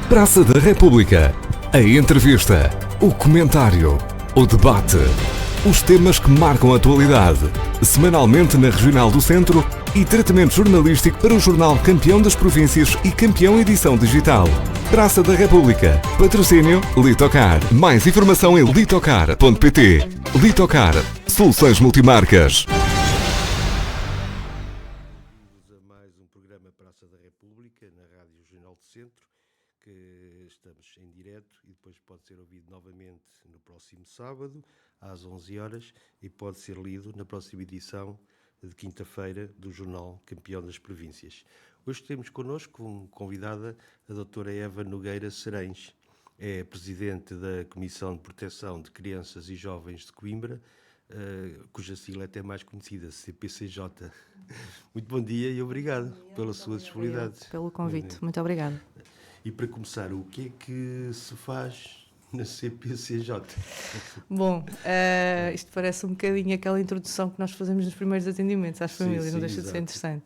Praça da República. A entrevista, o comentário, o debate. Os temas que marcam a atualidade. Semanalmente na Regional do Centro e tratamento jornalístico para o jornal Campeão das Províncias e Campeão Edição Digital. Praça da República. Patrocínio Litocar. Mais informação em litocar.pt. Litocar. Soluções multimarcas. A mais um programa Praça da República na Rádio Regional do Centro, que estamos em direto e depois pode ser ouvido novamente no próximo sábado às 11 horas e pode ser lido na próxima edição de quinta-feira do jornal Campeão das Províncias. Hoje temos connosco como convidada a doutora Eva Nogueira Cereins, é presidente da Comissão de Proteção de Crianças e Jovens de Coimbra, cuja sigla é até mais conhecida, CPCJ. Muito bom dia e obrigado pela sua disponibilidade. Pelo convite, muito obrigada. E para começar, o que é que se faz na CPCJ? Bom, isto parece um bocadinho aquela introdução que nós fazemos nos primeiros atendimentos às famílias, não deixa de ser interessante.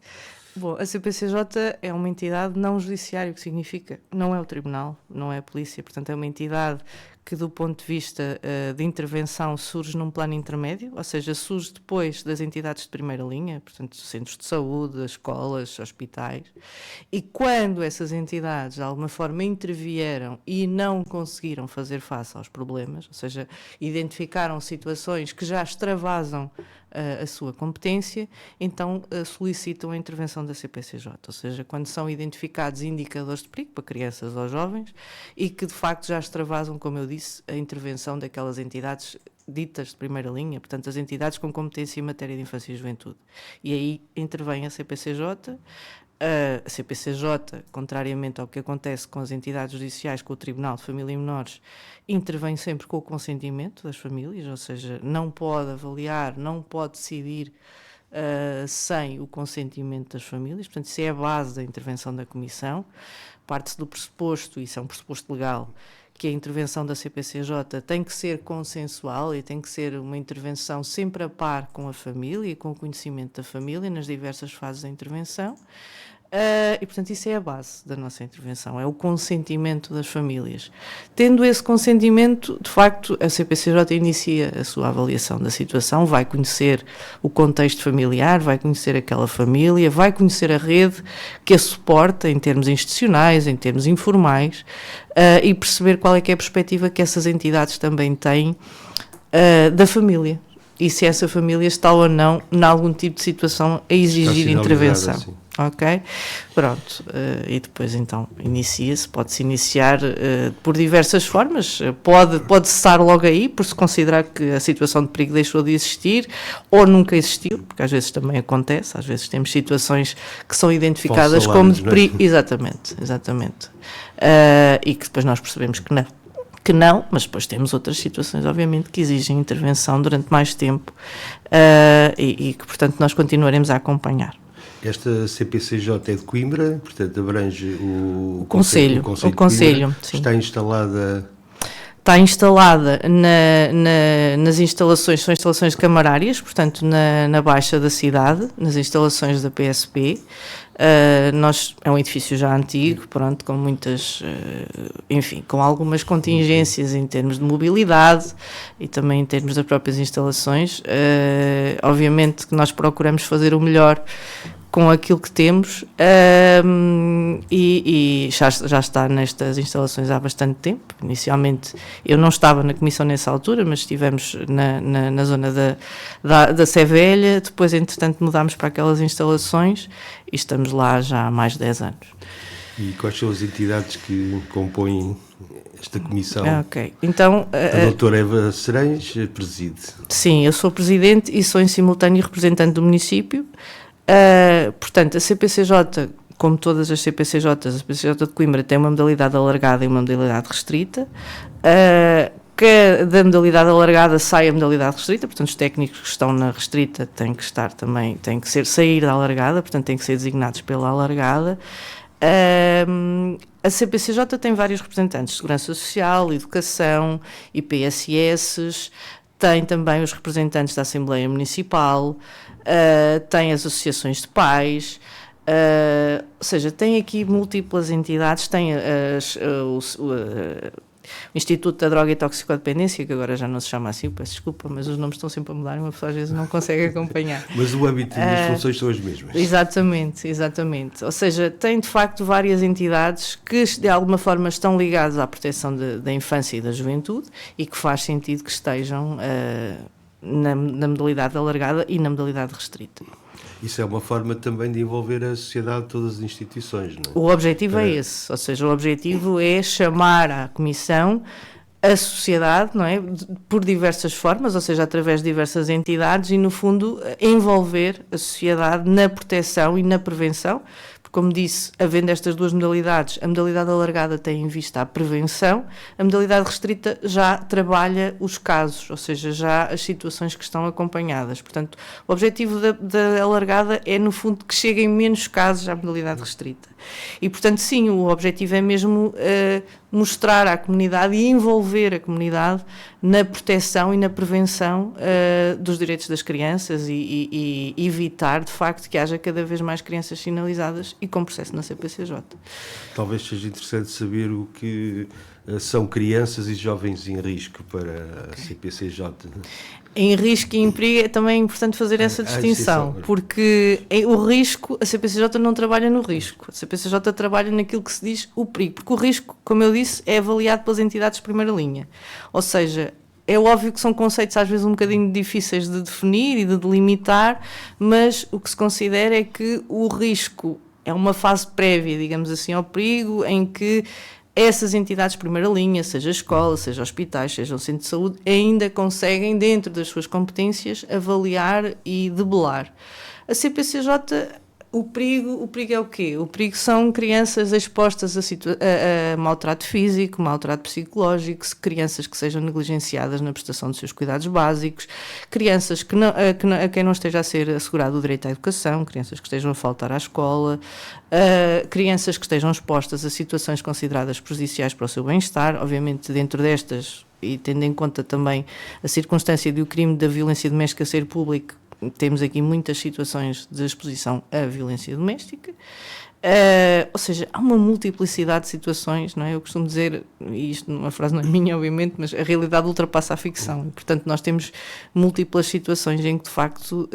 Bom, a CPCJ é uma entidade não judiciária, o que significa não é o tribunal, não é a polícia, portanto é uma entidade que do ponto de vista de intervenção surge num plano intermédio, ou seja, surge depois das entidades de primeira linha, portanto centros de saúde, escolas, hospitais, e quando essas entidades de alguma forma intervieram e não conseguiram fazer face aos problemas, ou seja, identificaram situações que já extravasam a sua competência, então solicitam a intervenção da CPCJ, ou seja, quando são identificados indicadores de perigo para crianças ou jovens e que de facto já extravasam, como eu disse, a intervenção daquelas entidades ditas de primeira linha, portanto as entidades com competência em matéria de infância e juventude. E aí intervém a CPCJ. A CPCJ, contrariamente ao que acontece com as entidades judiciais, com o Tribunal de Família e Menores, intervém sempre com o consentimento das famílias, ou seja, não pode avaliar, não pode decidir sem o consentimento das famílias, portanto isso é a base da intervenção da Comissão. Parte-se do pressuposto, isso é um pressuposto legal, que a intervenção da CPCJ tem que ser consensual e tem que ser uma intervenção sempre a par com a família e com o conhecimento da família nas diversas fases da intervenção. E, portanto, isso é a base da nossa intervenção, é o consentimento das famílias. Tendo esse consentimento, de facto, a CPCJ inicia a sua avaliação da situação, vai conhecer o contexto familiar, vai conhecer aquela família, vai conhecer a rede que a suporta em termos institucionais, em termos informais, e perceber qual é que é a perspectiva que essas entidades também têm da família. E se essa família está ou não em algum tipo de situação a exigir intervenção. Assim. Ok? Pronto. E depois então pode-se iniciar por diversas formas. Pode cessar logo aí, por se considerar que a situação de perigo deixou de existir ou nunca existiu, porque às vezes também acontece, às vezes temos situações que são identificadas como de perigo. Exatamente. E que depois nós percebemos que não, mas depois temos outras situações, obviamente, que exigem intervenção durante mais tempo e que, portanto, nós continuaremos a acompanhar. Esta CPCJ é de Coimbra, portanto, abrange o Conselho. O Conselho, sim. Está instalada nas instalações, são instalações camarárias, portanto, na Baixa da cidade, nas instalações da PSP. É um edifício já antigo, pronto, com muitas, com algumas contingências em termos de mobilidade e também em termos das próprias instalações. Obviamente que nós procuramos fazer o melhor com aquilo que temos e já está nestas instalações há bastante tempo. Inicialmente eu não estava na comissão nessa altura, mas estivemos na zona da Sé Velha, depois entretanto mudámos para aquelas instalações e estamos lá já há mais de 10 anos. E quais são as entidades que compõem esta comissão? Ok, então... A doutora Eva Cereins preside. Sim, eu sou presidente e sou em simultâneo representante do município. Portanto, a CPCJ, como todas as CPCJs, a CPCJ de Coimbra tem uma modalidade alargada e uma modalidade restrita. Que da modalidade alargada sai a modalidade restrita, portanto os técnicos que estão na restrita têm que sair da alargada, portanto têm que ser designados pela alargada. A CPCJ tem vários representantes, Segurança Social, Educação, IPSS, tem também os representantes da Assembleia Municipal, tem as associações de pais, Ou seja, tem aqui múltiplas entidades, tem o Instituto da Droga e Toxicodependência, que agora já não se chama assim, peço desculpa, mas os nomes estão sempre a mudar e uma pessoa às vezes não consegue acompanhar. Mas o âmbito e as funções são as mesmas. Exatamente. Ou seja, tem de facto várias entidades que de alguma forma estão ligadas à proteção da infância e da juventude e que faz sentido que estejam na modalidade alargada e na modalidade restrita. Isso é uma forma também de envolver a sociedade, todas as instituições, não é? O objetivo é esse, ou seja, o objetivo é chamar à Comissão a sociedade, não é? Por diversas formas, ou seja, através de diversas entidades e, no fundo, envolver a sociedade na proteção e na prevenção. Como disse, havendo estas duas modalidades, a modalidade alargada tem em vista a prevenção, a modalidade restrita já trabalha os casos, ou seja, já as situações que estão acompanhadas. Portanto, o objetivo da alargada é, no fundo, que cheguem menos casos à modalidade restrita. E, portanto, sim, o objetivo é mesmo mostrar à comunidade e envolver a comunidade na proteção e na prevenção dos direitos das crianças e evitar, de facto, que haja cada vez mais crianças sinalizadas e com processo na CPCJ. Talvez seja interessante saber o que são crianças e jovens em risco para a CPCJ. Em risco e em perigo é também importante fazer essa distinção, porque o risco, a CPCJ não trabalha no risco, a CPCJ trabalha naquilo que se diz o perigo, porque o risco, como eu disse, é avaliado pelas entidades de primeira linha, ou seja, é óbvio que são conceitos às vezes um bocadinho difíceis de definir e de delimitar, mas o que se considera é que o risco é uma fase prévia, digamos assim, ao perigo, em que essas entidades de primeira linha, seja escola, seja hospitais, seja um centro de saúde, ainda conseguem, dentro das suas competências, avaliar e debelar. A CPCJ, o perigo é o quê? O perigo são crianças expostas a maltrato físico, maltrato psicológico, crianças que sejam negligenciadas na prestação dos seus cuidados básicos, crianças a quem não esteja a ser assegurado o direito à educação, crianças que estejam a faltar à escola, crianças que estejam expostas a situações consideradas prejudiciais para o seu bem-estar, obviamente dentro destas, e tendo em conta também a circunstância de o crime da violência doméstica ser público, temos aqui muitas situações de exposição à violência doméstica, ou seja, há uma multiplicidade de situações, não é? Eu costumo dizer, e isto uma frase não é minha obviamente, mas a realidade ultrapassa a ficção, e, portanto nós temos múltiplas situações em que de facto,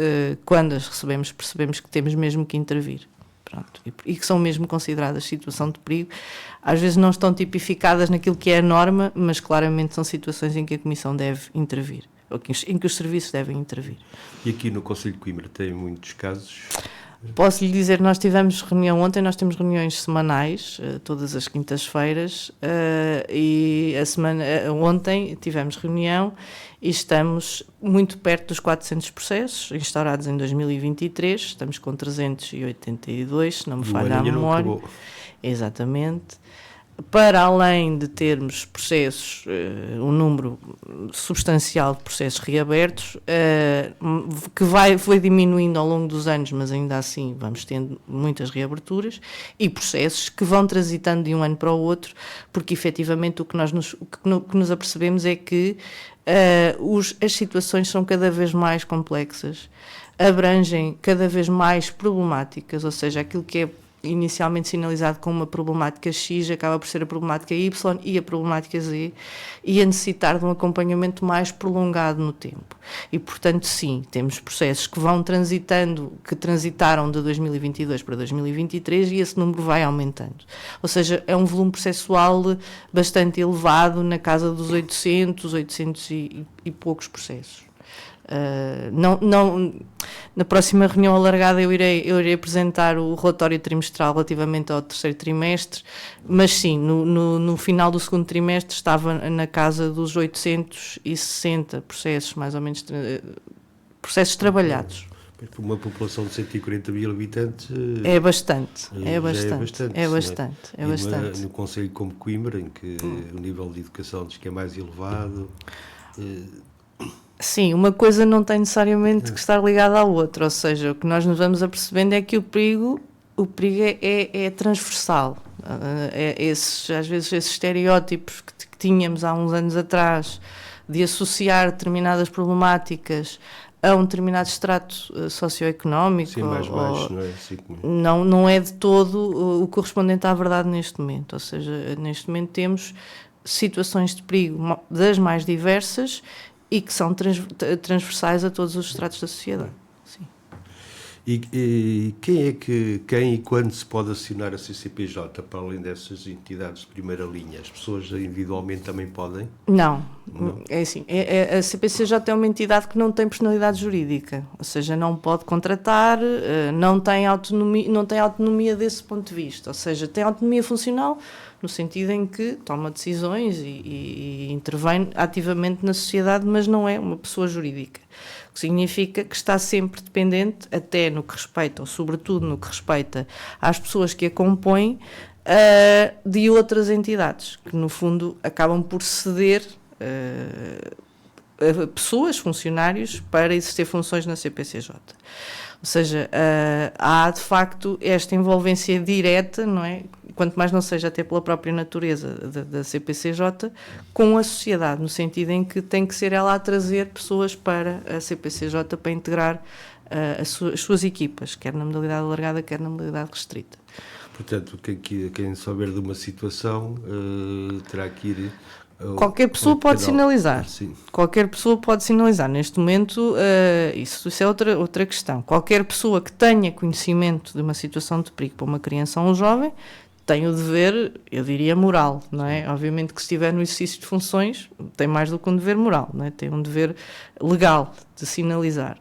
quando as recebemos, percebemos que temos mesmo que intervir. Pronto, e que são mesmo consideradas situação de perigo, às vezes não estão tipificadas naquilo que é a norma, mas claramente são situações em que a Comissão deve intervir, ou em que os serviços devem intervir. E aqui no Conselho de Coimbra tem muitos casos? Posso lhe dizer, nós tivemos reunião ontem, nós temos reuniões semanais, todas as quintas-feiras, e ontem tivemos reunião e estamos muito perto dos 400 processos instaurados em 2023, estamos com 382, se não me falha a memória. Exatamente. Para além de termos processos, um número substancial de processos reabertos, que foi diminuindo ao longo dos anos, mas ainda assim vamos tendo muitas reaberturas, e processos que vão transitando de um ano para o outro, porque efetivamente o que nos apercebemos é que as situações são cada vez mais complexas, abrangem cada vez mais problemáticas, ou seja, aquilo que é inicialmente sinalizado como uma problemática X acaba por ser a problemática Y e a problemática Z, e a necessitar de um acompanhamento mais prolongado no tempo. E, portanto, sim, temos processos que vão transitando, que transitaram de 2022 para 2023 e esse número vai aumentando. Ou seja, é um volume processual bastante elevado, na casa dos 800 e poucos processos. Na próxima reunião alargada eu irei apresentar o relatório trimestral relativamente ao terceiro trimestre, mas sim, no final do segundo trimestre estava na casa dos 860 processos, mais ou menos, processos trabalhados. Para uma população de 140 mil habitantes é bastante. No Conselho como Coimbra, em que o nível de educação diz que é mais elevado. Sim, uma coisa não tem necessariamente que estar ligada à outra, ou seja, o que nós nos vamos apercebendo é que o perigo é transversal. Às vezes esses estereótipos que tínhamos há uns anos atrás de associar determinadas problemáticas a um determinado extrato socioeconómico. Sim, mais baixo, não é? Sim. Não é de todo o correspondente à verdade neste momento. Ou seja, neste momento temos situações de perigo das mais diversas e que são transversais a todos os estratos da sociedade. Sim. E quem e quando se pode acionar a CCPJ, para além dessas entidades de primeira linha? As pessoas individualmente também podem? Não. É assim, a CPCJ é uma entidade que não tem personalidade jurídica, ou seja, não pode contratar, não tem autonomia desse ponto de vista, ou seja, tem autonomia funcional no sentido em que toma decisões e intervém ativamente na sociedade, mas não é uma pessoa jurídica. O que significa que está sempre dependente, até no que respeita, ou sobretudo no que respeita às pessoas que a compõem, de outras entidades, que no fundo acabam por ceder a pessoas, funcionários, para exercer funções na CPCJ. Ou seja, há de facto esta envolvência direta, não é? Quanto mais não seja até pela própria natureza da CPCJ, com a sociedade, no sentido em que tem que ser ela a trazer pessoas para a CPCJ para integrar as suas equipas, quer na modalidade alargada, quer na modalidade restrita. Portanto, quem souber de uma situação terá que ir... Qualquer pessoa pode sinalizar. Sim. Qualquer pessoa pode sinalizar. Neste momento, isso é outra questão. Qualquer pessoa que tenha conhecimento de uma situação de perigo para uma criança ou um jovem tem o dever, eu diria, moral, não é? Obviamente que se estiver no exercício de funções, tem mais do que um dever moral, não é? Tem um dever legal de sinalizar.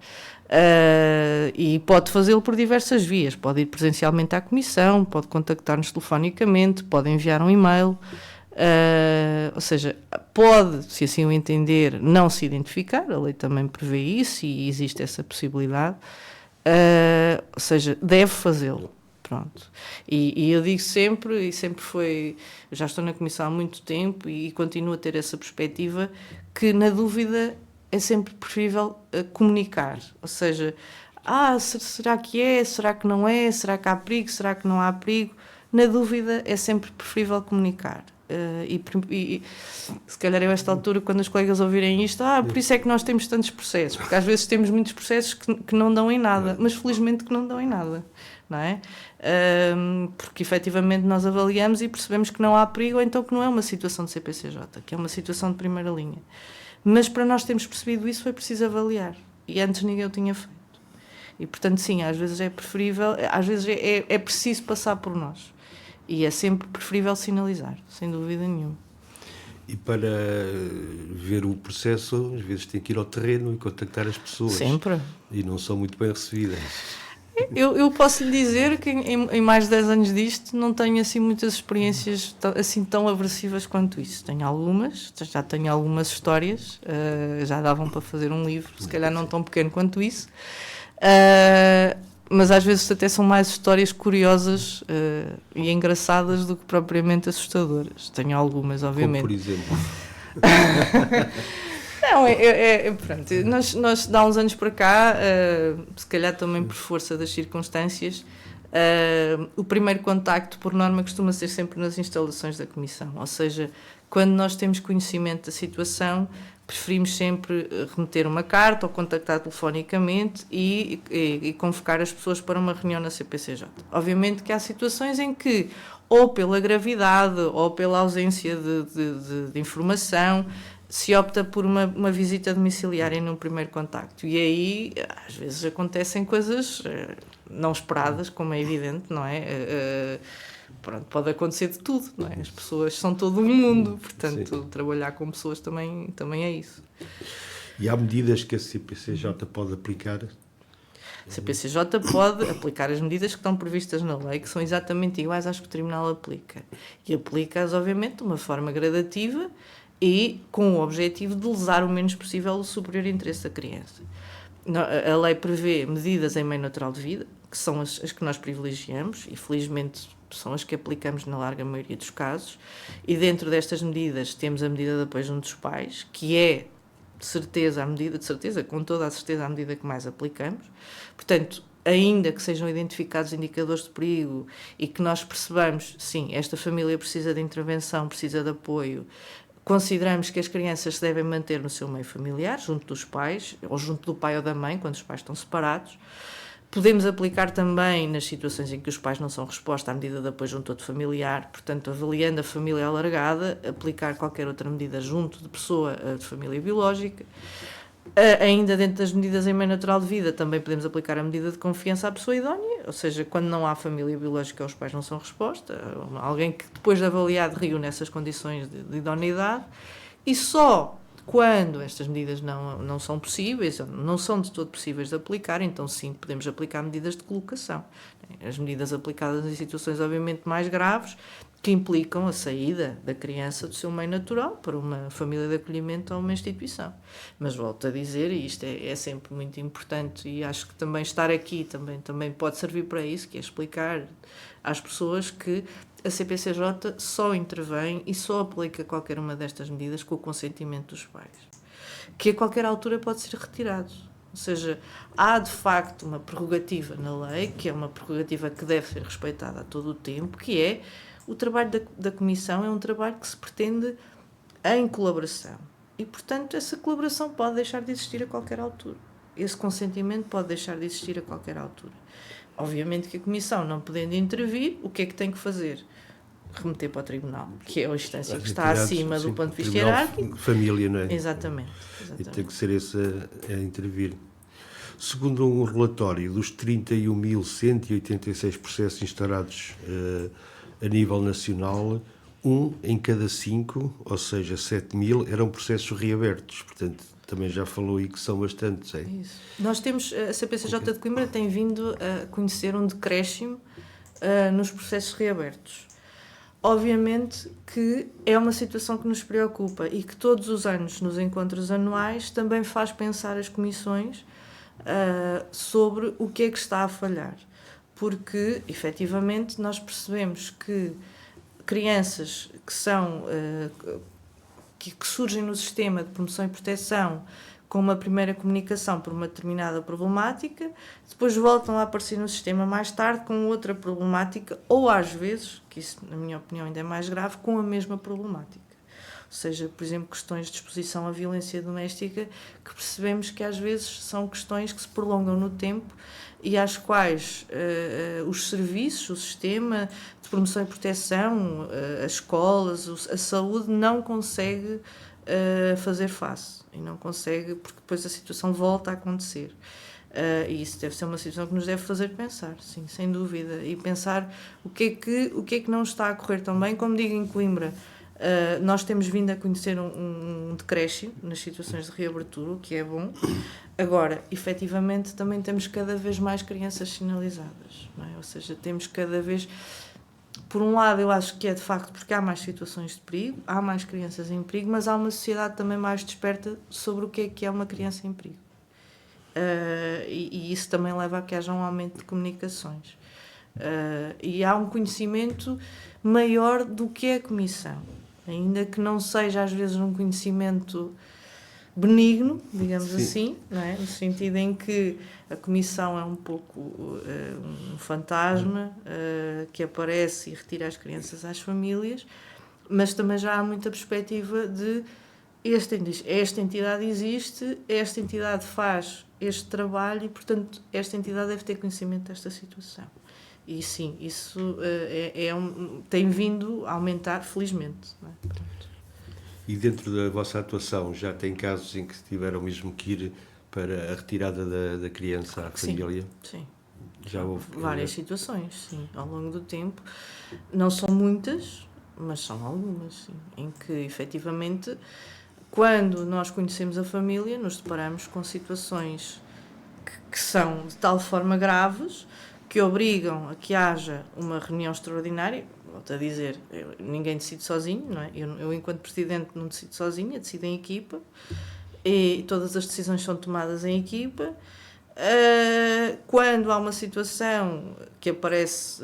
E pode fazê-lo por diversas vias. Pode ir presencialmente à comissão, pode contactar-nos telefonicamente, pode enviar um e-mail. Ou seja, pode, se assim o entender, não se identificar, a lei também prevê isso e existe essa possibilidade, ou seja, deve fazê-lo. Pronto. E eu digo sempre, e sempre foi, já estou na comissão há muito tempo e continuo a ter essa perspectiva, que na dúvida é sempre preferível comunicar, ou seja, será que é, será que não é, será que há perigo, será que não há perigo? Na dúvida é sempre preferível comunicar. E se calhar eu a esta altura, quando os colegas ouvirem isto, por isso é que nós temos tantos processos, porque às vezes temos muitos processos que não dão em nada, mas felizmente que não dão em nada, não é? Porque efetivamente nós avaliamos e percebemos que não há perigo, ou então que não é uma situação de CPCJ, que é uma situação de primeira linha. Mas para nós termos percebido isso foi preciso avaliar, e antes ninguém o tinha feito. E portanto sim, às vezes é preferível, às vezes é preciso passar por nós. E é sempre preferível sinalizar, sem dúvida nenhuma. E para ver o processo, às vezes tem que ir ao terreno e contactar as pessoas. Sempre. E não são muito bem recebidas. Eu posso lhe dizer que em mais de 10 anos disto não tenho assim muitas experiências assim tão aversivas quanto isso. Tenho algumas, já tenho algumas histórias, já davam para fazer um livro, se calhar não tão pequeno quanto isso. Mas às vezes até são mais histórias curiosas e engraçadas do que propriamente assustadoras. Tenho algumas, obviamente. Como por exemplo? Não, pronto, nós há uns anos para cá, se calhar também por força das circunstâncias, o primeiro contacto, por norma, costuma ser sempre nas instalações da Comissão. Ou seja, quando nós temos conhecimento da situação, preferimos sempre remeter uma carta ou contactar telefonicamente e convocar as pessoas para uma reunião na CPCJ. Obviamente que há situações em que, ou pela gravidade ou pela ausência de informação, se opta por uma visita domiciliária num primeiro contacto. E aí, às vezes, acontecem coisas não esperadas, como é evidente, não é? Pronto, pode acontecer de tudo, não é? As pessoas são todo um mundo, portanto, sim, trabalhar com pessoas também é isso. E há medidas que a CPCJ pode aplicar? A CPCJ pode aplicar as medidas que estão previstas na lei, que são exatamente iguais às que o Tribunal aplica. E aplica-as, obviamente, de uma forma gradativa e com o objetivo de lesar o menos possível o superior interesse da criança. A lei prevê medidas em meio natural de vida, que são as que nós privilegiamos, e felizmente são as que aplicamos na larga maioria dos casos, e dentro destas medidas temos a medida de apoio junto dos pais, que é com toda a certeza a medida que mais aplicamos. Portanto, ainda que sejam identificados indicadores de perigo e que nós percebamos, sim, esta família precisa de intervenção, precisa de apoio, Consideramos que as crianças se devem manter no seu meio familiar, junto dos pais, ou junto do pai ou da mãe, quando os pais estão separados. Podemos aplicar também nas situações em que os pais não são resposta à medida de apoio junto a outro familiar, portanto, avaliando a família alargada, aplicar qualquer outra medida junto de pessoa de família biológica. Ainda dentro das medidas em meio natural de vida, também podemos aplicar a medida de confiança à pessoa idónea, ou seja, quando não há família biológica, os pais não são resposta, alguém que depois de avaliado reúne essas condições de idoneidade, e só quando estas medidas não são possíveis, não são de todo possíveis de aplicar, então sim, podemos aplicar medidas de colocação. As medidas aplicadas em situações obviamente mais graves, que implicam a saída da criança do seu meio natural para uma família de acolhimento ou uma instituição. Mas volto a dizer, e isto é sempre muito importante, e acho que também estar aqui também pode servir para isso, que é explicar às pessoas que a CPCJ só intervém e só aplica qualquer uma destas medidas com o consentimento dos pais, que a qualquer altura pode ser retirado. Ou seja, há de facto uma prerrogativa na lei, que é uma prerrogativa que deve ser respeitada a todo o tempo, que é o trabalho da Comissão é um trabalho que se pretende em colaboração. E, portanto, essa colaboração pode deixar de existir a qualquer altura. Esse consentimento pode deixar de existir a qualquer altura. Obviamente que a Comissão, não podendo intervir, o que é que tem que fazer? Remeter para o Tribunal, que é a instância que está acima do ponto de vista hierárquico. Família, não é? Exatamente. E tem que ser esse a intervir. Segundo um relatório, dos 31.186 processos instaurados a nível nacional, 1 em cada 5, ou seja, 7.000, eram processos reabertos. Portanto, também já falou aí que são bastantes. É? Isso. Nós temos, a CPCJ de Coimbra tem vindo a conhecer um decréscimo nos processos reabertos. Obviamente que é uma situação que nos preocupa e que todos os anos, nos encontros anuais, também faz pensar as comissões sobre o que é que está a falhar. Porque, efetivamente, nós percebemos que crianças que são que surgem no sistema de promoção e proteção com uma primeira comunicação por uma determinada problemática, depois voltam a aparecer no sistema mais tarde com outra problemática, ou às vezes, que isso na minha opinião ainda é mais grave, com a mesma problemática. Ou seja, por exemplo, questões de exposição à violência doméstica, que percebemos que às vezes são questões que se prolongam no tempo e às quais os serviços, o sistema de promoção e proteção, as escolas, a saúde não consegue fazer face. E não consegue, porque depois a situação volta a acontecer. E isso deve ser uma situação que nos deve fazer pensar, sim, sem dúvida. E pensar o que é que não está a correr tão bem. Como digo, em Coimbra, nós temos vindo a conhecer um decréscimo nas situações de reabertura, o que é bom. Agora, efetivamente, também temos cada vez mais crianças sinalizadas, não é? Ou seja, temos cada vez... Por um lado, eu acho que é de facto porque há mais situações de perigo, há mais crianças em perigo, mas há uma sociedade também mais desperta sobre o que é uma criança em perigo. E isso também leva a que haja um aumento de comunicações. E há um conhecimento maior do que é a Comissão, ainda que não seja às vezes um conhecimento benigno, digamos Sim. assim, não é? No sentido em que a Comissão é um pouco um fantasma que aparece e retira as crianças às famílias, mas também já há muita perspectiva de esta entidade existe, esta entidade faz este trabalho e, portanto, esta entidade deve ter conhecimento desta situação. E sim, isso tem vindo a aumentar, felizmente. Não é? E dentro da vossa atuação já tem casos em que tiveram mesmo que ir para a retirada da criança à família? Sim. Já houve várias situações, sim, ao longo do tempo. Não são muitas, mas são algumas, sim, em que efetivamente, quando nós conhecemos a família, nos deparamos com situações que são de tal forma graves que obrigam a que haja uma reunião extraordinária. Volto a dizer, ninguém decide sozinho, não é? Eu enquanto presidente não decido sozinha, decido em equipa e todas as decisões são tomadas em equipa. Quando há uma situação que aparece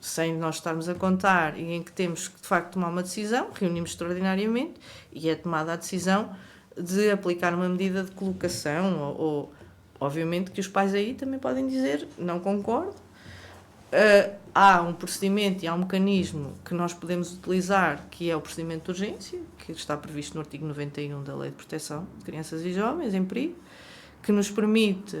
sem nós estarmos a contar e em que temos que de facto tomar uma decisão, reunimos extraordinariamente e é tomada a decisão de aplicar uma medida de colocação ou obviamente que os pais aí também podem dizer não concordo. há um procedimento e há um mecanismo que nós podemos utilizar, que é o procedimento de urgência, que está previsto no artigo 91 da Lei de Proteção de Crianças e Jovens em Perigo, que nos permite,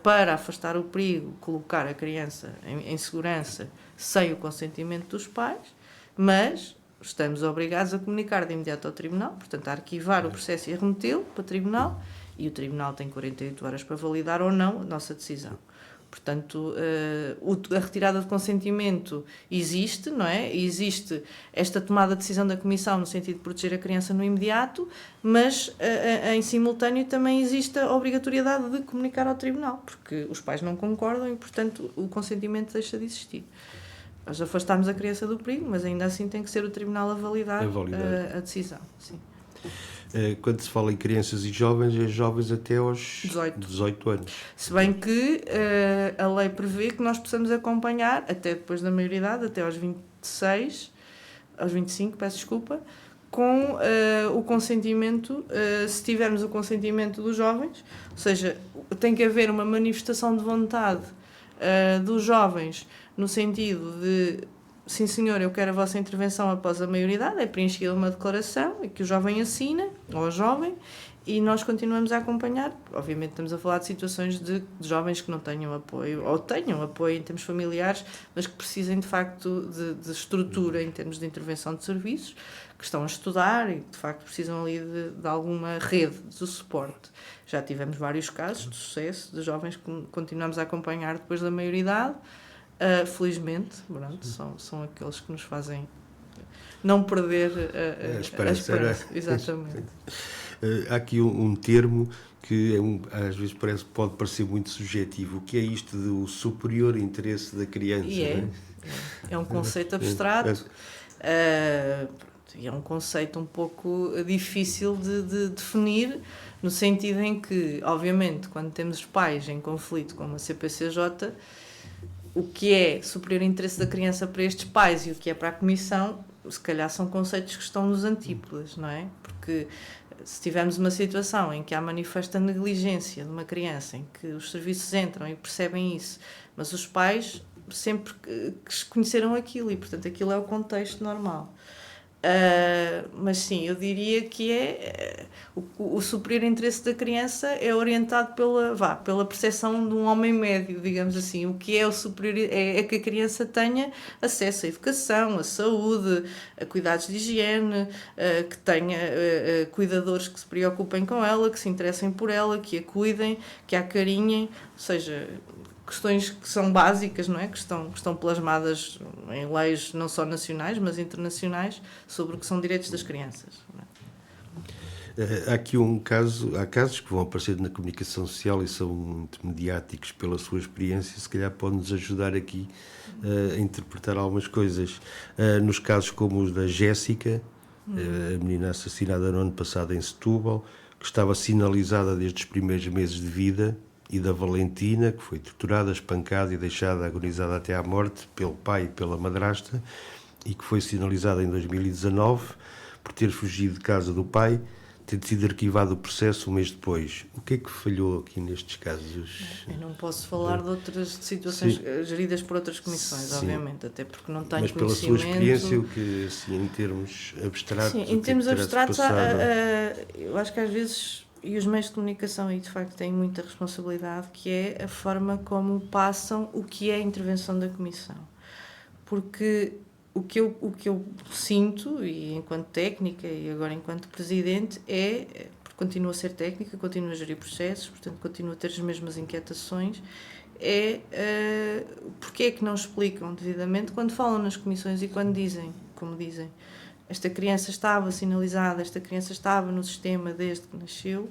para afastar o perigo, colocar a criança em segurança sem o consentimento dos pais, mas estamos obrigados a comunicar de imediato ao Tribunal, portanto, a arquivar o processo e a remetê-lo para o Tribunal, e o Tribunal tem 48 horas para validar ou não a nossa decisão. Portanto, a retirada de consentimento existe, não é? Existe esta tomada de decisão da Comissão no sentido de proteger a criança no imediato, mas em simultâneo também existe a obrigatoriedade de comunicar ao Tribunal, porque os pais não concordam e, portanto, o consentimento deixa de existir. Nós afastamos a criança do perigo, mas ainda assim tem que ser o Tribunal a validar a decisão. Sim. Quando se fala em crianças e jovens, é jovens até aos 18 anos. Se bem que a lei prevê que nós possamos acompanhar, até depois da maioridade, até aos 26, aos 25, peço desculpa, com o consentimento, se tivermos o consentimento dos jovens, ou seja, tem que haver uma manifestação de vontade dos jovens, no sentido de: sim, senhor, eu quero a vossa intervenção após a maioridade, é preenchida uma declaração e que o jovem assina, ou a jovem, e nós continuamos a acompanhar. Obviamente estamos a falar de situações de jovens que não tenham apoio, ou tenham apoio em termos familiares, mas que precisem de facto de estrutura em termos de intervenção de serviços, que estão a estudar e de facto precisam ali de alguma rede de suporte. Já tivemos vários casos de sucesso de jovens que continuamos a acompanhar depois da maioridade. Felizmente, pronto, são aqueles que nos fazem não perder a esperança. Exatamente. Há aqui um termo que às vezes pode parecer muito subjetivo. O que é isto do superior interesse da criança? E é um conceito abstrato. E é um conceito um pouco difícil de definir, no sentido em que, obviamente, quando temos os pais em conflito com a CPCJ, o que é superior interesse da criança para estes pais e o que é para a Comissão, se calhar são conceitos que estão nos antípodas, não é? Porque se tivermos uma situação em que há manifesta negligência de uma criança, em que os serviços entram e percebem isso, mas os pais sempre que conheceram aquilo e, portanto, aquilo é o contexto normal. Mas sim, eu diria que o superior interesse da criança é orientado pela percepção de um homem médio, digamos assim. O que é o superior é que a criança tenha acesso à educação, à saúde, a cuidados de higiene, que tenha cuidadores que se preocupem com ela, que se interessem por ela, que a cuidem, que a acarinhem, ou seja, questões que são básicas, não é? Que estão plasmadas em leis não só nacionais, mas internacionais, sobre o que são direitos das crianças. Não é? Há aqui há casos que vão aparecer na comunicação social e são muito mediáticos pela sua experiência, se calhar pode-nos ajudar aqui a interpretar algumas coisas. Nos casos como os da Jéssica, a menina assassinada no ano passado em Setúbal, que estava sinalizada desde os primeiros meses de vida, e da Valentina, que foi torturada, espancada e deixada agonizada até à morte pelo pai e pela madrasta, e que foi sinalizada em 2019 por ter fugido de casa do pai, tendo sido arquivado o processo um mês depois. O que é que falhou aqui nestes casos? Eu não posso falar de outras situações geridas por outras comissões, obviamente, até porque não tenho conhecimento. Mas pela sua experiência, o que, assim, em termos abstratos... Sim, em termos abstratos, eu acho que às vezes... E os meios de comunicação aí, de facto, têm muita responsabilidade, que é a forma como passam o que é a intervenção da Comissão. Porque o que eu sinto, e enquanto técnica e agora enquanto presidente, porque continuo a ser técnica, continuo a gerir processos, portanto continuo a ter as mesmas inquietações, porque é que não explicam devidamente quando falam nas comissões e quando dizem, como dizem, esta criança estava sinalizada, esta criança estava no sistema desde que nasceu.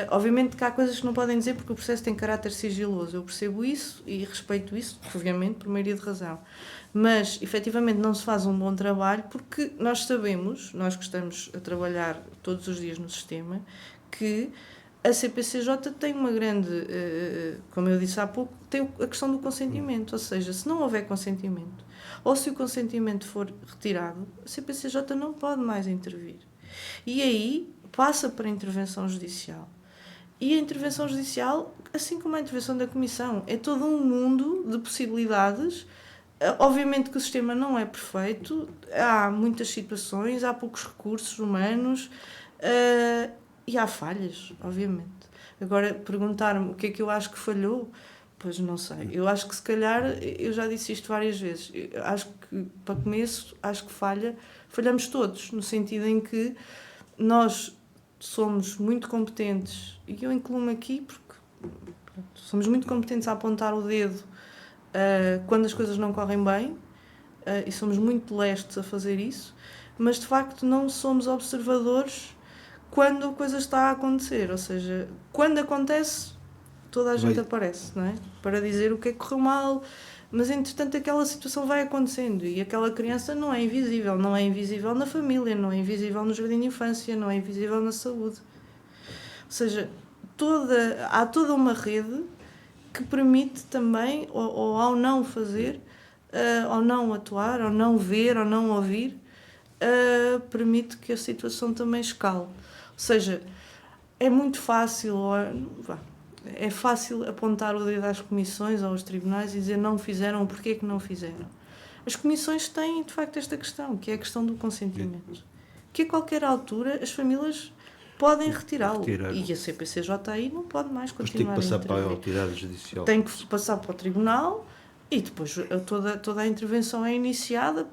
Obviamente que há coisas que não podem dizer porque o processo tem caráter sigiloso. Eu percebo isso e respeito isso, obviamente, por maioria de razão. Mas, efetivamente, não se faz um bom trabalho porque nós sabemos, nós que estamos a trabalhar todos os dias no sistema, que a CPCJ tem uma grande, como eu disse há pouco, tem a questão do consentimento. Ou seja, se não houver consentimento, ou se o consentimento for retirado, a CPCJ não pode mais intervir. E aí passa para a intervenção judicial. E a intervenção judicial, assim como a intervenção da Comissão, é todo um mundo de possibilidades. Obviamente que o sistema não é perfeito, há muitas situações, há poucos recursos humanos e há falhas, obviamente. Agora, perguntar-me o que é que eu acho que falhou, pois não sei. Eu acho que se calhar, eu já disse isto várias vezes, eu acho que, para começo, acho que falhamos todos, no sentido em que nós somos muito competentes, e eu incluo-me aqui porque somos muito competentes a apontar o dedo quando as coisas não correm bem, e somos muito lestes a fazer isso, mas de facto não somos observadores quando a coisa está a acontecer, ou seja, quando acontece toda a gente aparece, não é? Para dizer o que é que correu mal, mas entretanto aquela situação vai acontecendo e aquela criança não é invisível na família, não é invisível no jardim de infância, não é invisível na saúde. Ou seja, há toda uma rede que permite também, ou ao não fazer, ao não atuar, ao não ver, ao não ouvir, permite que a situação também escale. Ou seja, é muito fácil, é fácil apontar o dedo às comissões ou aos tribunais e dizer não fizeram, porque é que não fizeram. As comissões têm, de facto, esta questão, que é a questão do consentimento. Que a qualquer altura as famílias podem retirá-lo. E a CPCJ não pode mais continuar a intervir. Tem que passar para a autoridade judicial. Tem que passar para o tribunal e depois toda a intervenção é iniciada,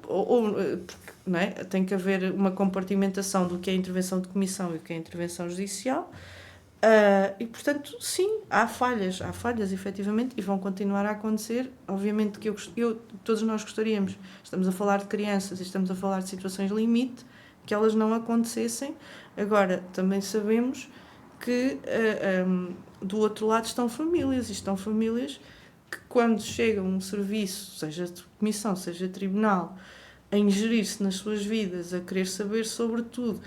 não é? Tem que haver uma compartimentação do que é a intervenção de comissão e o que é a intervenção judicial. E, portanto, sim, há falhas efetivamente, e vão continuar a acontecer. Obviamente que todos nós gostaríamos, estamos a falar de crianças e estamos a falar de situações limite, que elas não acontecessem. Agora, também sabemos que do outro lado estão famílias que quando chega um serviço, seja de comissão, seja de tribunal, a ingerir-se nas suas vidas, a querer saber sobre tudo,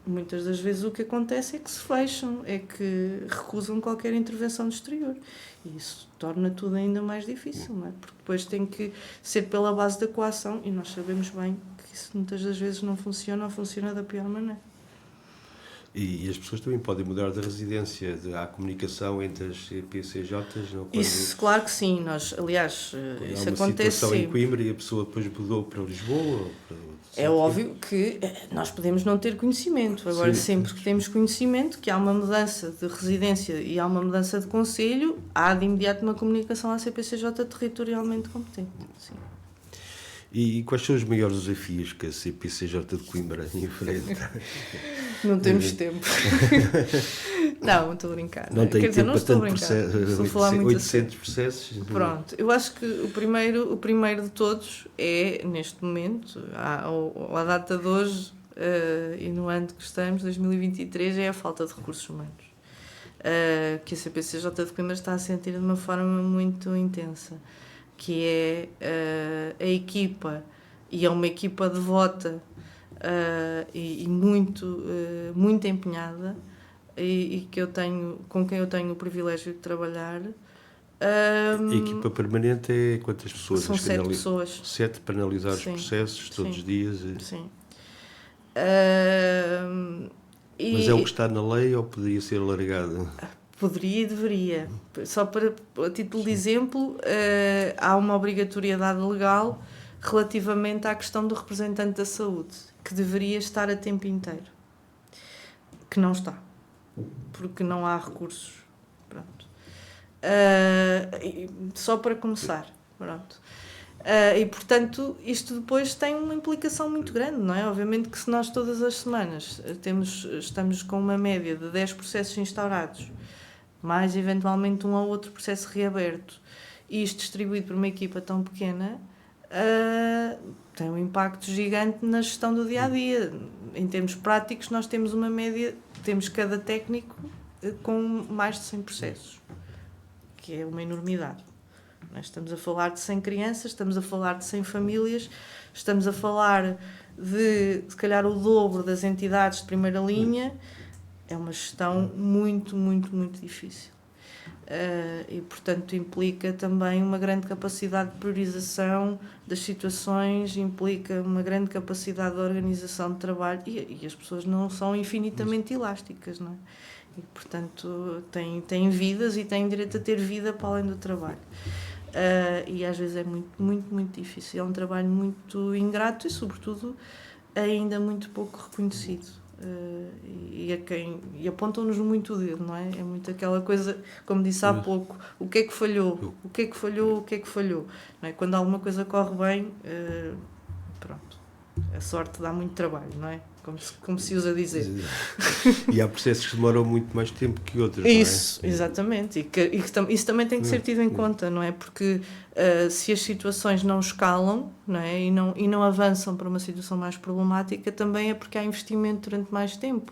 muitas das vezes o que acontece é que se fecham, é que recusam qualquer intervenção do exterior. E isso torna tudo ainda mais difícil, não é? Porque depois tem que ser pela base da coação, e nós sabemos bem que isso muitas das vezes não funciona ou funciona da pior maneira. E as pessoas também podem mudar de residência, há comunicação entre as CPCJs? Não? Isso, claro que sim. Nós, aliás, isso acontece. Há uma situação em Coimbra e a pessoa depois mudou para Lisboa? É óbvio que nós podemos não ter conhecimento. Agora, sempre que temos conhecimento que há uma mudança de residência e há uma mudança de concelho, há de imediato uma comunicação à CPCJ territorialmente competente. Sim. E quais são os maiores desafios que a CPCJ de Coimbra enfrenta? Não temos tempo. Não, estou a brincar. Não tem tempo não estou a brincar. Estou a falar muito 800 processos? Pronto, eu acho que o primeiro de todos é, neste momento, à data de hoje, e no ano que estamos, 2023, é a falta de recursos humanos. Que a CPCJ de Coimbra está a sentir de uma forma muito intensa, que é a equipa, e é uma equipa devota e muito empenhada, e que com quem eu tenho o privilégio de trabalhar. A equipa permanente é quantas pessoas? São 7 pessoas. 7 para analisar os processos todos os dias? Sim. Mas é o que está na lei ou poderia ser alargado? Poderia e deveria. Só a título de exemplo, há uma obrigatoriedade legal relativamente à questão do representante da saúde, que deveria estar a tempo inteiro. Que não está. Porque não há recursos. Pronto. Só para começar. Pronto. E, portanto, isto depois tem uma implicação muito grande, não é? Obviamente que se nós todas as semanas estamos com uma média de 10 processos instaurados, mais eventualmente um ou outro processo reaberto, e isto distribuído por uma equipa tão pequena, tem um impacto gigante na gestão do dia-a-dia. Em termos práticos, nós temos uma média, temos cada técnico com mais de 100 processos, que é uma enormidade. Nós estamos a falar de 100 crianças, estamos a falar de 100 famílias, estamos a falar de, se calhar, o dobro das entidades de primeira linha. É uma gestão muito, muito, muito difícil. E, portanto, implica também uma grande capacidade de priorização das situações, implica uma grande capacidade de organização de trabalho, e as pessoas não são infinitamente elásticas, não é? E, portanto, têm vidas e têm direito a ter vida para além do trabalho. E às vezes é muito, muito, muito difícil. É um trabalho muito ingrato e, sobretudo, ainda muito pouco reconhecido. E apontam-nos muito o dedo, não é? É muito aquela coisa, como disse há pouco, o que é que falhou, o que é que falhou, o que é que falhou. Não é? Quando alguma coisa corre bem, pronto, a sorte dá muito trabalho, não é? Como se usa dizer. E há processos que demoram muito mais tempo que outros, Isso, não é? exatamente. Isso também tem que ser tido em conta, não é? Porque se as situações não escalam, não é? E não avançam para uma situação mais problemática, também é porque há investimento durante mais tempo.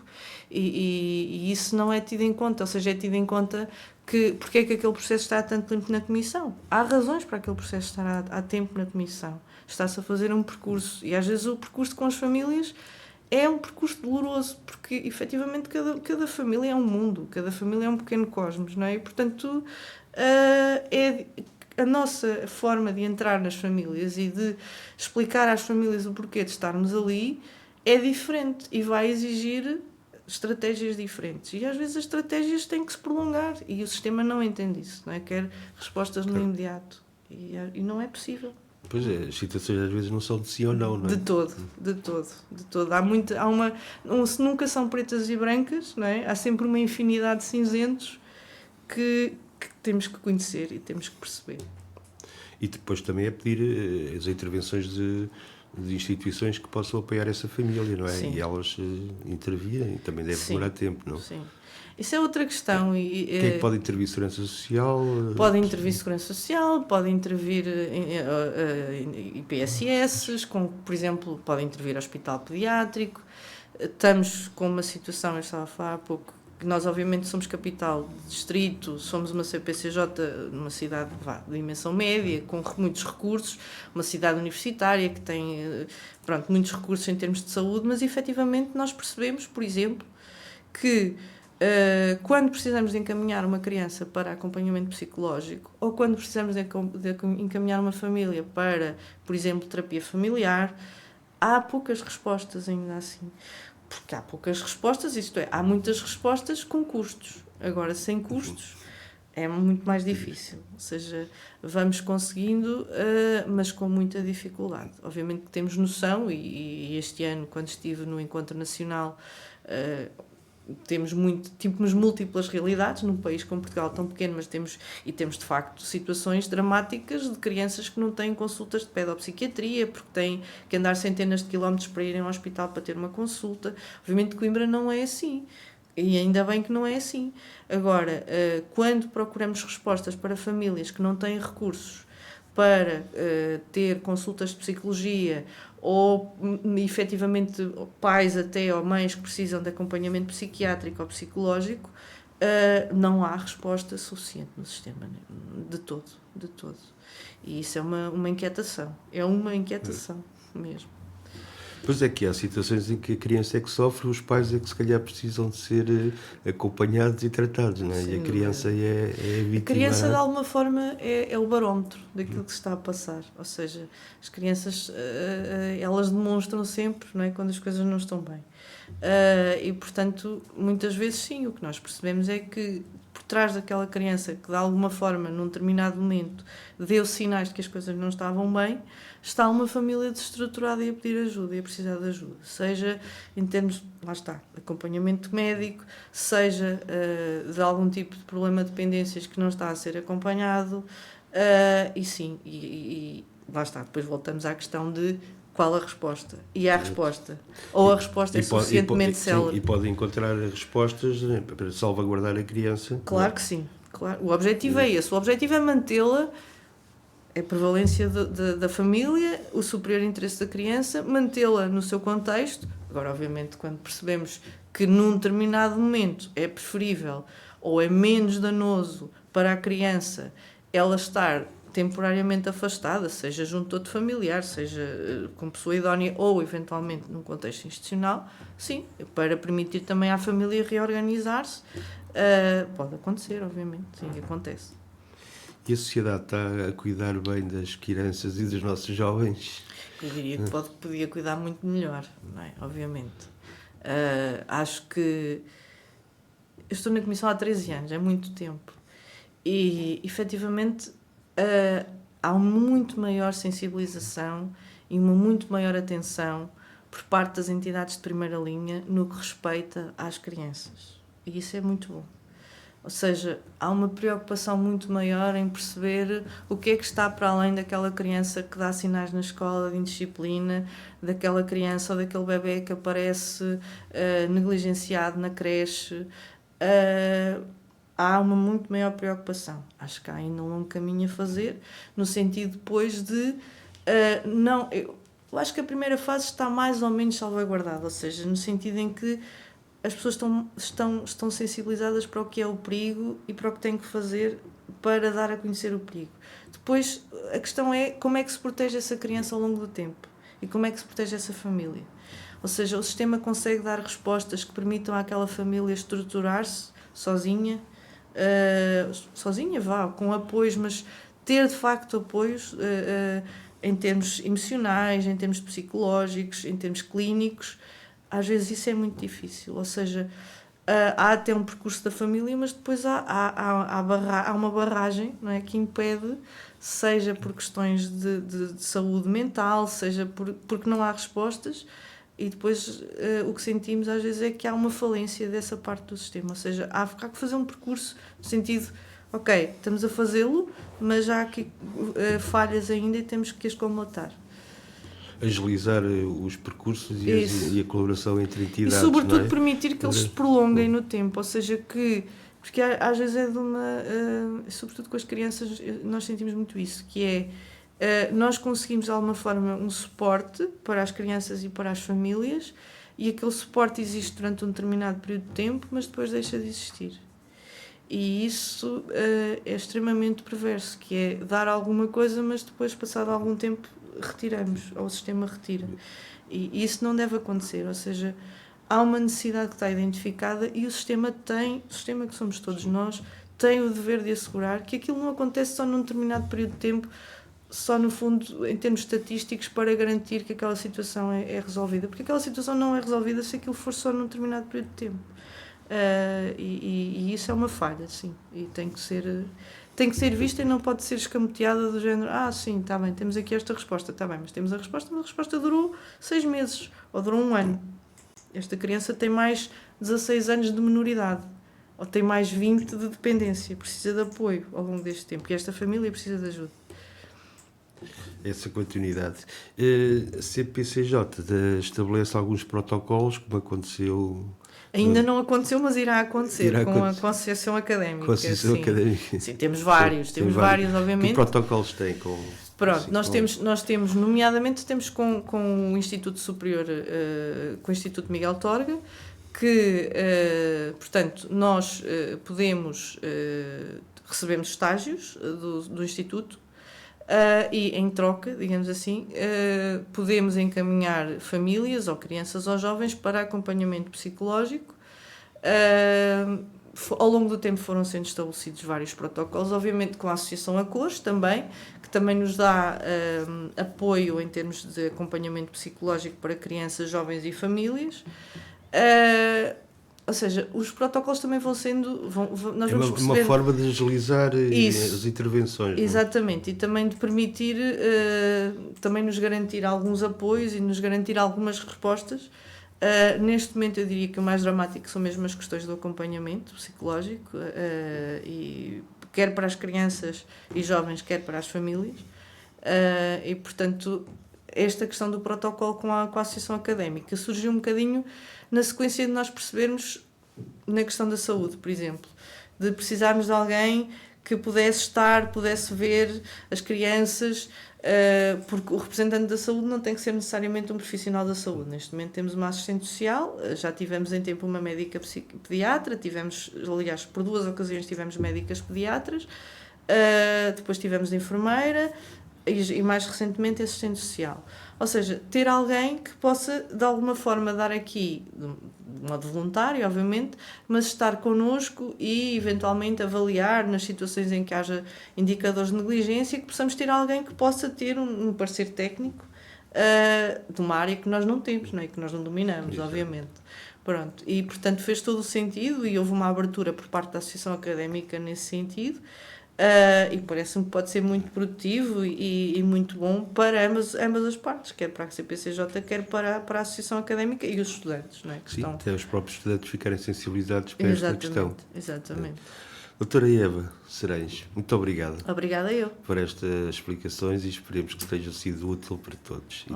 E isso não é tido em conta, ou seja, é tido em conta porque é que aquele processo está há tanto tempo na comissão. Há razões para aquele processo estar há tempo na comissão. Está-se a fazer um percurso, e às vezes o percurso com as famílias é um percurso doloroso, porque efetivamente cada família é um mundo, cada família é um pequeno cosmos, não é? E, portanto, é a nossa forma de entrar nas famílias e de explicar às famílias o porquê de estarmos ali é diferente e vai exigir estratégias diferentes. E às vezes as estratégias têm que se prolongar e o sistema não entende isso, não é? Quer respostas no imediato e não é possível. Pois é, as situações às vezes não são de sim ou não, não é? De todo. Nunca são pretas e brancas, não é? Há sempre uma infinidade de cinzentos que temos que conhecer e temos que perceber. E depois também é pedir as intervenções de instituições que possam apoiar essa família, não é? Sim. E elas intervirem, também deve demorar tempo, não? Sim. Isso é outra questão. Quem é que pode intervir? Segurança Social? Pode intervir Segurança Social, pode intervir IPSS, por exemplo, pode intervir Hospital Pediátrico. Estamos com uma situação, eu estava a falar há pouco, que nós obviamente somos capital de distrito, somos uma CPCJ numa cidade de dimensão média, com muitos recursos, uma cidade universitária que tem muitos recursos em termos de saúde, mas efetivamente nós percebemos, por exemplo, que quando precisamos de encaminhar uma criança para acompanhamento psicológico ou quando precisamos de encaminhar uma família para, por exemplo, terapia familiar, há poucas respostas ainda assim. Porque há poucas respostas, isto é, há muitas respostas com custos. Agora, sem custos, é muito mais difícil. Ou seja, vamos conseguindo, mas com muita dificuldade. Obviamente que temos noção, e este ano, quando estive no Encontro Nacional, temos múltiplas realidades num país como Portugal tão pequeno, mas temos de facto situações dramáticas de crianças que não têm consultas de pedopsiquiatria porque têm que andar centenas de quilómetros para irem ao hospital para ter uma consulta. Obviamente Coimbra não é assim e ainda bem que não é assim. Agora, quando procuramos respostas para famílias que não têm recursos para ter consultas de psicologia ou efetivamente pais até ou mães que precisam de acompanhamento psiquiátrico ou psicológico, não há resposta suficiente no sistema, de todo. E isso é uma inquietação, mesmo. Pois é que há situações em que a criança é que sofre, os pais é que se calhar precisam de ser acompanhados e tratados, não é? E a criança é a vítima. A criança, de alguma forma, é o barómetro daquilo que se está a passar. Ou seja, as crianças, elas demonstram sempre, não é, quando as coisas não estão bem. E, portanto, muitas vezes, sim, o que nós percebemos é que por trás daquela criança que, de alguma forma, num determinado momento, deu sinais de que as coisas não estavam bem, está uma família desestruturada e a pedir ajuda e a precisar de ajuda. Seja em termos, de acompanhamento médico, seja de algum tipo de problema de dependências que não está a ser acompanhado. Depois voltamos à questão de qual a resposta. E há a resposta. Ou a resposta é suficientemente célere. E pode encontrar respostas para salvaguardar a criança. Claro que sim. Claro. O objetivo é esse. O objetivo é mantê-la, a prevalência da família, o superior interesse da criança, mantê-la no seu contexto. Agora, obviamente, quando percebemos que num determinado momento é preferível ou é menos danoso para a criança ela estar temporariamente afastada, seja junto de outro familiar, seja com pessoa idónea ou, eventualmente, num contexto institucional, sim, para permitir também à família reorganizar-se. Pode acontecer, obviamente, sim, acontece. E a sociedade está a cuidar bem das crianças e dos nossos jovens? Eu diria que podia cuidar muito melhor, não é? Obviamente. Acho que estou na Comissão há 13 anos, é muito tempo. E, efetivamente, há uma muito maior sensibilização e uma muito maior atenção por parte das entidades de primeira linha no que respeita às crianças. E isso é muito bom. Ou seja, há uma preocupação muito maior em perceber o que é que está para além daquela criança que dá sinais na escola de indisciplina, daquela criança ou daquele bebê que aparece negligenciado na creche. Há uma muito maior preocupação. Acho que há ainda um longo caminho a fazer, no sentido depois de... eu acho que a primeira fase está mais ou menos salvaguardada, ou seja, no sentido em que as pessoas estão sensibilizadas para o que é o perigo e para o que têm que fazer para dar a conhecer o perigo. Depois, a questão é como é que se protege essa criança ao longo do tempo e como é que se protege essa família. Ou seja, o sistema consegue dar respostas que permitam àquela família estruturar-se sozinha, com apoios, mas ter de facto apoios em termos emocionais, em termos psicológicos, em termos clínicos. Às vezes isso é muito difícil, ou seja, há até um percurso da família, mas depois há uma barragem, não é, que impede, seja por questões de saúde mental, seja porque não há respostas, e depois o que sentimos às vezes é que há uma falência dessa parte do sistema, ou seja, há que fazer um percurso no sentido, ok, estamos a fazê-lo, mas há aqui falhas ainda e temos que as colmatar. Agilizar os percursos e a colaboração entre entidades. E sobretudo não é? permitir que eles se prolonguem no tempo, ou seja, porque às vezes é de uma... sobretudo com as crianças nós sentimos muito isso, que é nós conseguimos de alguma forma um suporte para as crianças e para as famílias, e aquele suporte existe durante um determinado período de tempo, mas depois deixa de existir. E isso é extremamente perverso, que é dar alguma coisa, mas depois, passado algum tempo, retiramos, ou o sistema retira. E isso não deve acontecer, ou seja, há uma necessidade que está identificada e o sistema que somos todos nós, tem o dever de assegurar que aquilo não acontece só num determinado período de tempo, só no fundo, em termos estatísticos, para garantir que aquela situação é resolvida. Porque aquela situação não é resolvida se aquilo for só num determinado período de tempo. E isso é uma falha, sim, e tem que ser vista e não pode ser escamoteada do género, sim, está bem, temos aqui esta resposta, está bem, mas temos a resposta durou 6 meses, ou durou 1 ano. Esta criança tem mais 16 anos de menoridade, ou tem mais 20 de dependência, precisa de apoio ao longo deste tempo, e esta família precisa de ajuda. Essa continuidade. A CPCJ estabelece alguns protocolos, como aconteceu... Ainda não aconteceu, mas irá acontecer com a Associação Académica. Com a Associação Académica. Sim, temos vários, obviamente. Que protocolos tem? Pronto, nós temos, nomeadamente, temos com o Instituto Superior, com o Instituto Miguel Torga, que, portanto, nós recebemos estágios do Instituto, e em troca, digamos assim, podemos encaminhar famílias ou crianças ou jovens para acompanhamento psicológico. Ao longo do tempo foram sendo estabelecidos vários protocolos, obviamente com a Associação Acores também, que também nos dá apoio em termos de acompanhamento psicológico para crianças, jovens e famílias. Ou seja, os protocolos também vão sendo... nós vamos perceber... uma forma de agilizar as intervenções. Exatamente, não? E também de permitir, também nos garantir alguns apoios e nos garantir algumas respostas. Neste momento eu diria que o mais dramático são mesmo as questões do acompanhamento psicológico, e quer para as crianças e jovens, quer para as famílias. E, portanto, esta questão do protocolo com a Associação Académica surgiu um bocadinho na sequência de nós percebermos, na questão da saúde, por exemplo, de precisarmos de alguém que pudesse ver as crianças, porque o representante da saúde não tem que ser necessariamente um profissional da saúde. Neste momento temos uma assistente social, já tivemos em tempo uma médica pediatra, aliás, por 2 ocasiões tivemos médicas pediatras, depois tivemos enfermeira e mais recentemente assistente social. Ou seja, ter alguém que possa, de alguma forma, dar aqui, de modo voluntário, obviamente, mas estar connosco e, eventualmente, avaliar nas situações em que haja indicadores de negligência, que possamos ter alguém que possa ter um parecer técnico de uma área que nós não temos, não é? Que nós não dominamos, obviamente. Pronto, e portanto fez todo o sentido e houve uma abertura por parte da Associação Académica nesse sentido, e parece-me que pode ser muito produtivo e muito bom para ambas as partes, quer para a CPCJ, quer para a Associação Académica e os estudantes, não é? Que Sim, estão... até os próprios estudantes ficarem sensibilizados para esta questão. Exatamente. Doutora Eva Cereis, muito obrigado. Obrigada eu. Por estas explicações e esperemos que tenha sido útil para todos.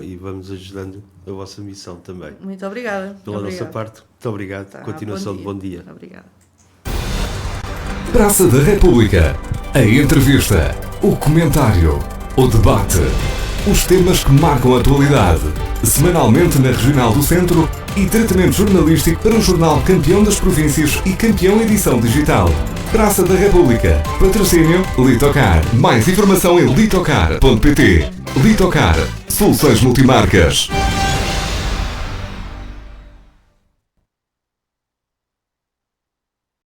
E vamos ajudando a vossa missão também. Muito obrigada. Pela nossa parte, muito obrigado. Continuação de bom dia. Obrigada. Praça da República. A entrevista, o comentário, o debate. Os temas que marcam a atualidade. Semanalmente na Regional do Centro e tratamento jornalístico para o jornal Campeão das Províncias e Campeão Edição Digital. Praça da República. Patrocínio Litocar. Mais informação em litocar.pt. Litocar. Soluções multimarcas.